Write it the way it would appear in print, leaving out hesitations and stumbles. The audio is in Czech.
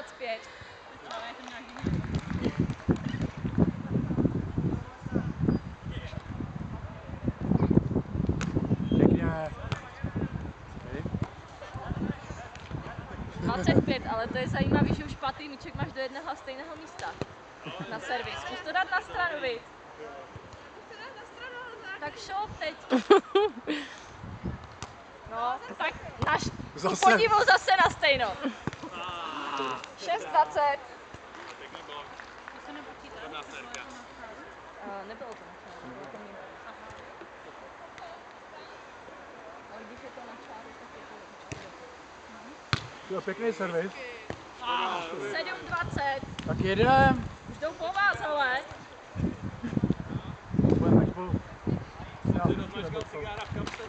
zpět. Pěkně. 25, ale to je zajímavé, že už pátý míček máš do jednoho a stejného místa. Na servis. Zkus to dát na stranu, viď? Tak šop teď. No, tak náš podivu zase na stejno. 6,20. Nebylo to načáno, bylo to mimo. Ale když je to načáno, tak je to určitě. To je pěkný servis. 7,20. Tak jedem. Už jdou po vás, ale. Budeme mít spolu. Cigára v kapse.